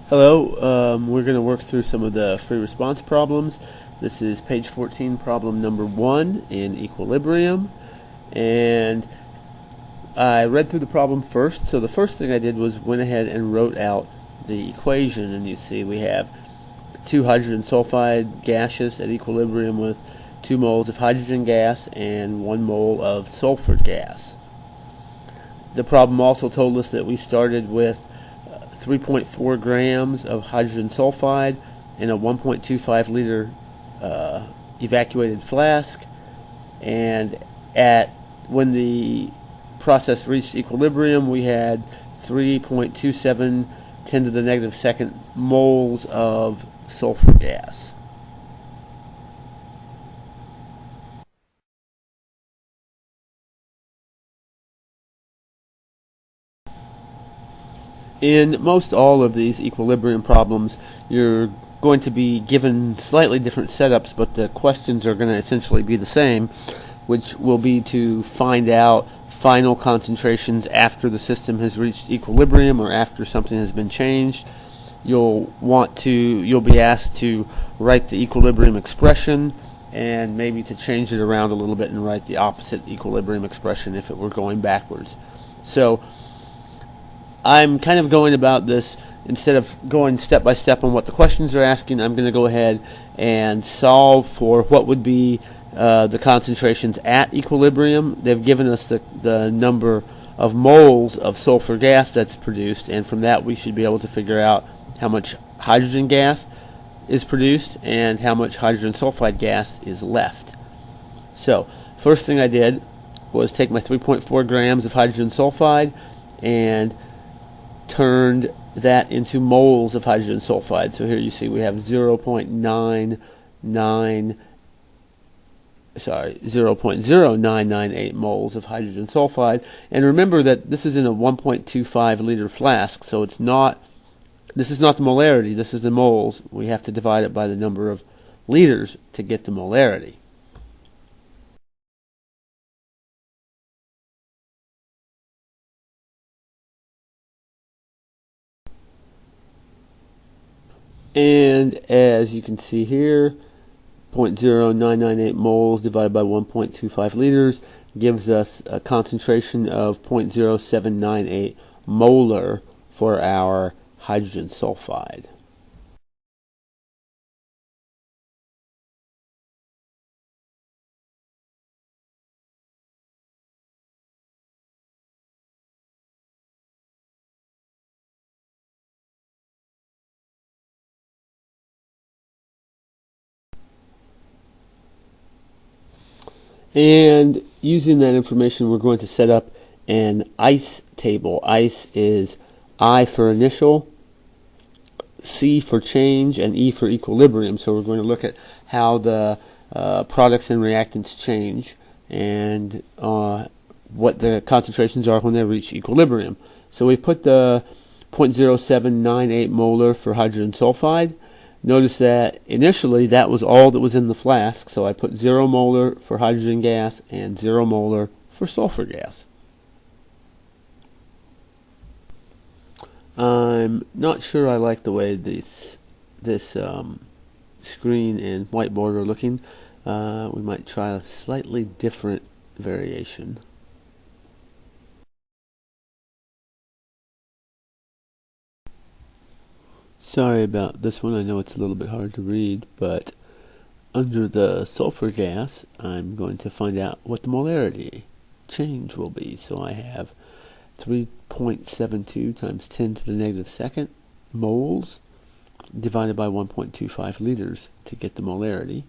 Hello, we're going to work through some of the free response problems. This is page 14, problem number 1 in equilibrium. And I read through the problem first. So the first thing I did was went ahead and wrote out the equation. And you see we have 2 hydrogen sulfide gaseous at equilibrium with 2 moles of hydrogen gas and 1 mole of sulfur gas. The problem also told us that we started with 3.4 grams of hydrogen sulfide in a 1.25 liter evacuated flask, and when the process reached equilibrium we had 3.27 10 to the negative second moles of sulfur gas. In most all of these equilibrium problems, you're going to be given slightly different setups, but the questions are going to essentially be the same, which will be to find out final concentrations after the system has reached equilibrium or after something has been changed. You'll be asked to write the equilibrium expression and maybe to change it around a little bit and write the opposite equilibrium expression if it were going backwards. So I'm kind of going about this, instead of going step by step on what the questions are asking, I'm going to go ahead and solve for what would be the concentrations at equilibrium. They've given us the number of moles of sulfur gas that's produced, and from that we should be able to figure out how much hydrogen gas is produced and how much hydrogen sulfide gas is left. So first thing I did was take my 3.4 grams of hydrogen sulfide and turned that into moles of hydrogen sulfide. So here you see we have 0.0998 moles of hydrogen sulfide. And remember that this is in a 1.25 liter flask, so this is not the molarity, this is the moles. We have to divide it by the number of liters to get the molarity. And as you can see here, 0.0998 moles divided by 1.25 liters gives us a concentration of 0.0798 molar for our hydrogen sulfide. And using that information, we're going to set up an ICE table. ICE is I for initial, C for change, and E for equilibrium. So we're going to look at how the products and reactants change and what the concentrations are when they reach equilibrium. So we put the 0.0798 molar for hydrogen sulfide. Notice that initially that was all that was in the flask, so I put 0 molar for hydrogen gas and 0 molar for sulfur gas. I'm not sure I like the way this screen and whiteboard are looking. We might try a slightly different variation. Sorry about this one, I know it's a little bit hard to read, but under the sulfur gas, I'm going to find out what the molarity change will be. So I have 3.72 times 10 to the negative second moles divided by 1.25 liters to get the molarity.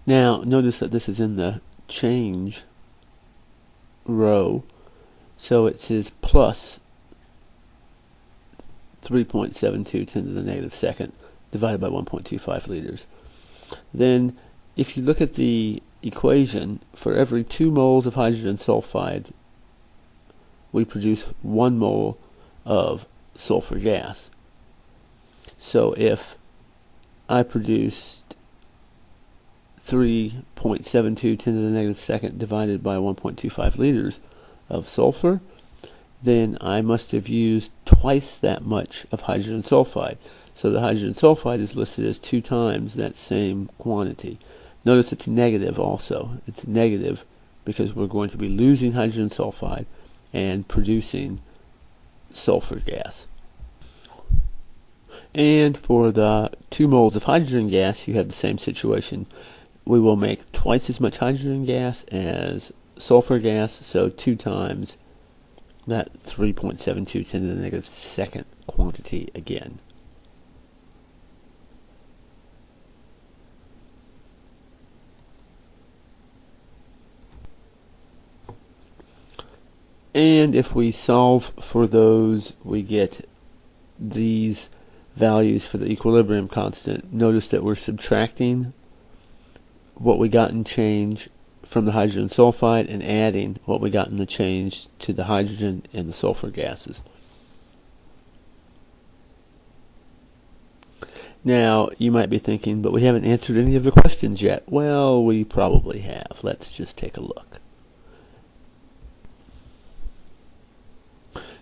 Now, notice that this is in the change row, so it says plus 3.72 10 to the negative second divided by 1.25 liters. Then, if you look at the equation, for every 2 moles of hydrogen sulfide, we produce 1 mole of sulfur gas. So if I produced 3.72 10 to the negative second divided by 1.25 liters of sulfur, then I must have used twice that much of hydrogen sulfide. So the hydrogen sulfide is listed as 2 times that same quantity. Notice it's negative also. It's negative because we're going to be losing hydrogen sulfide and producing sulfur gas. And for the 2 moles of hydrogen gas, you have the same situation. We will make twice as much hydrogen gas as sulfur gas, so 2 times that 3.72 10 to the negative second quantity again. And if we solve for those, we get these values for the equilibrium constant. Notice that we're subtracting what we got in change from the hydrogen sulfide and adding what we got in the change to the hydrogen and the sulfur gases. Now, you might be thinking, but we haven't answered any of the questions yet. Well, we probably have. Let's just take a look.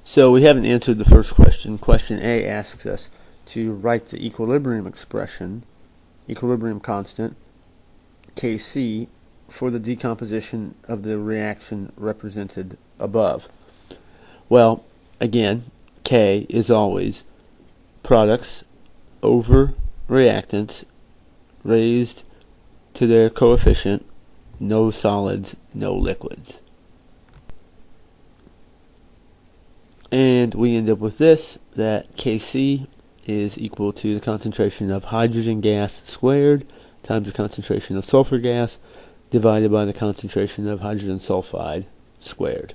So we haven't answered the first question. Question A asks us to write the equilibrium expression, equilibrium constant, Kc, for the decomposition of the reaction represented above. Well, again, K is always products over reactants raised to their coefficient, no solids, no liquids. And we end up with this, that Kc is equal to the concentration of hydrogen gas squared times the concentration of sulfur gas divided by the concentration of hydrogen sulfide squared.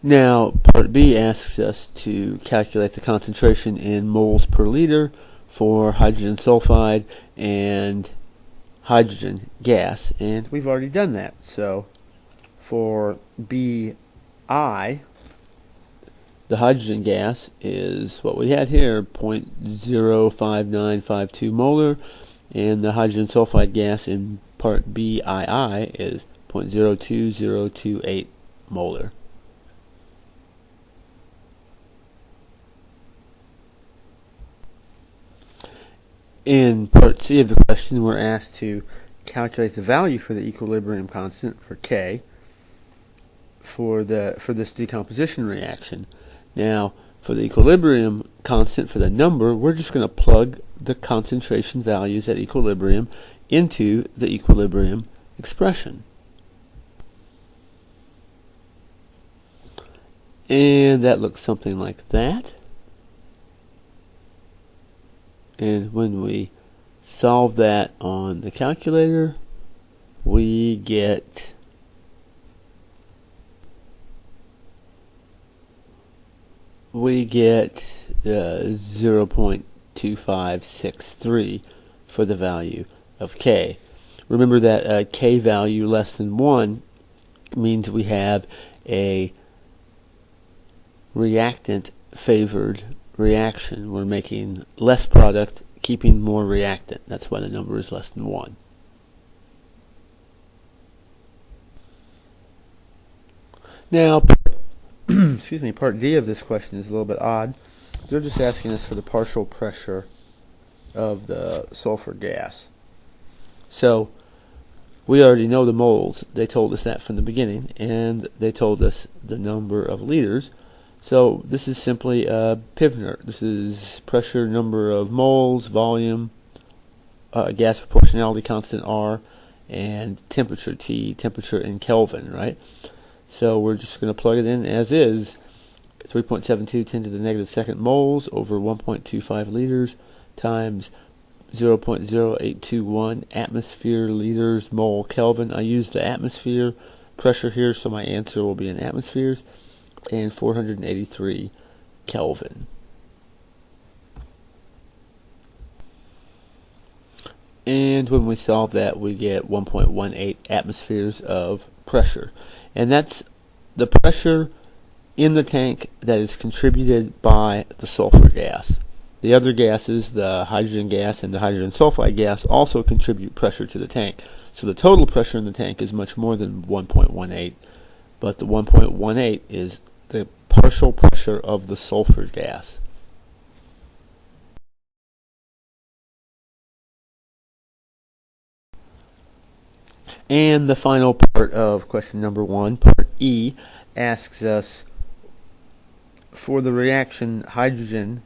Now, part B asks us to calculate the concentration in moles per liter for hydrogen sulfide and hydrogen gas, and we've already done that. So for BI, the hydrogen gas is what we had here, 0.05952 molar, and the hydrogen sulfide gas in part BII is 0.02028 molar. In part C of the question, we're asked to calculate the value for the equilibrium constant for K for this decomposition reaction. Now, for the equilibrium constant for the number, we're just going to plug the concentration values at equilibrium into the equilibrium expression. And that looks something like that. And when we solve that on the calculator, we get we get 0.2563 for the value of K. Remember that K value less than 1 means we have a reactant favored reaction. We're making less product, keeping more reactant. That's why the number is less than 1. Now, excuse me, part D of this question is a little bit odd. They're just asking us for the partial pressure of the sulfur gas. So, we already know the moles. They told us that from the beginning, and they told us the number of liters. So this is simply a Pivner. This is pressure, number of moles, volume, gas proportionality constant R, and temperature T, temperature in Kelvin, right? So we're just going to plug it in as is. 3.72 10 to the negative second moles over 1.25 liters times 0.0821 atmosphere liters mole Kelvin. I use the atmosphere pressure here, so my answer will be in atmospheres, and 483 Kelvin. And when we solve that, we get 1.18 atmospheres of pressure. And that's the pressure in the tank that is contributed by the sulfur gas. The other gases, the hydrogen gas and the hydrogen sulfide gas, also contribute pressure to the tank. So the total pressure in the tank is much more than 1.18, but the 1.18 is the partial pressure of the sulfur gas. And the final part of question number 1, part E, asks us for the reaction hydrogen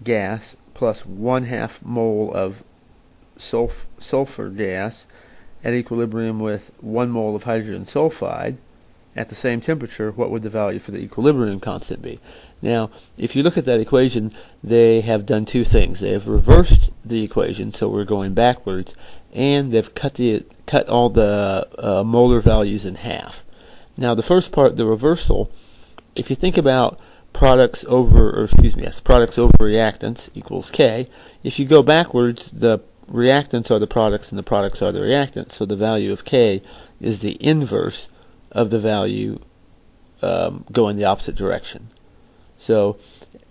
gas plus 1/2 mole of sulfur gas at equilibrium with 1 mole of hydrogen sulfide at the same temperature, what would the value for the equilibrium constant be? Now, if you look at that equation, they have done two things. They have reversed the equation, so we're going backwards, and they've cut all the molar values in half. Now, the first part, the reversal, if you think about products over reactants equals K, if you go backwards, the reactants are the products and the products are the reactants, so the value of K is the inverse of the value going the opposite direction. So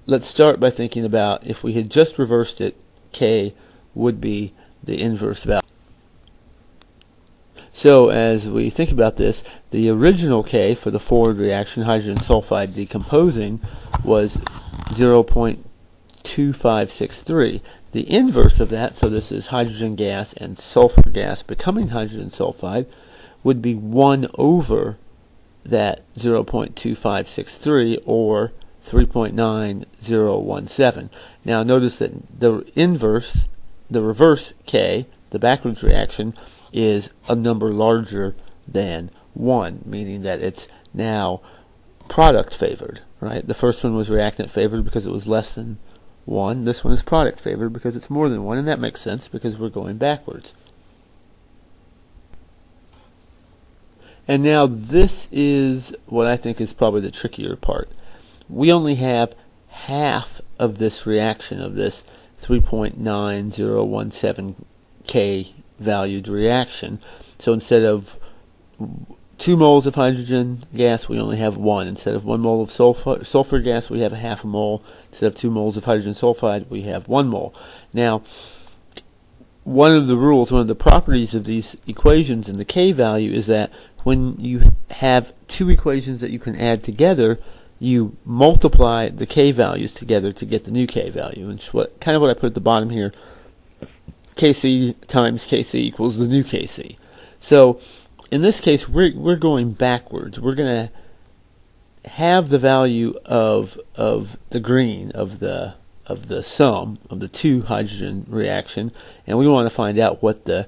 let's start by thinking about if we had just reversed it, K would be the inverse value. So as we think about this, the original K for the forward reaction, hydrogen sulfide decomposing, was 0.2563. The inverse of that, so this is hydrogen gas and sulfur gas becoming hydrogen sulfide, would be 1 over that 0.2563, or 3.9017. Now notice that the reverse K, the backwards reaction, is a number larger than 1, meaning that it's now product favored, right? The first one was reactant favored because it was less than 1. This one is product favored because it's more than 1, and that makes sense because we're going backwards. And now this is what I think is probably the trickier part. We only have half of this reaction, of this 3.9017 K valued reaction. So instead of 2 moles of hydrogen gas, we only have 1. Instead of 1 mole of sulfur gas, we have a 1/2 mole. Instead of 2 moles of hydrogen sulfide, we have 1 mole. Now, one of the rules, one of the properties of these equations and the K value is that when you have two equations that you can add together, you multiply the K values together to get the new K value. And kind of what I put at the bottom here, Kc times Kc equals the new Kc. So in this case, we're going backwards. We're going to have the value of the green of the sum of the two hydrogen reaction, and we want to find out what the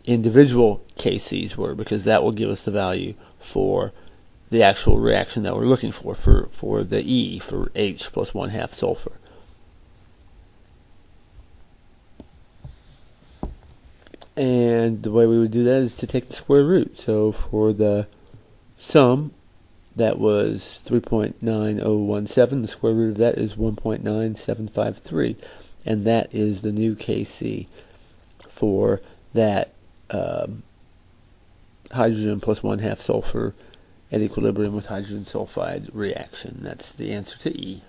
individual Kc's were, because that will give us the value for the actual reaction that we're looking for the E, for H plus 1/2 sulfur. And the way we would do that is to take the square root. So for the sum, that was 3.9017. The square root of that is 1.9753. And that is the new Kc for that hydrogen plus 1/2 sulfur at equilibrium with hydrogen sulfide reaction. That's the answer to E.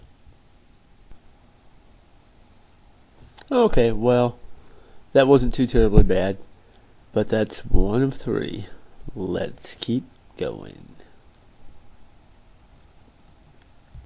Okay, well, that wasn't too terribly bad, but that's 1 of 3. Let's keep going.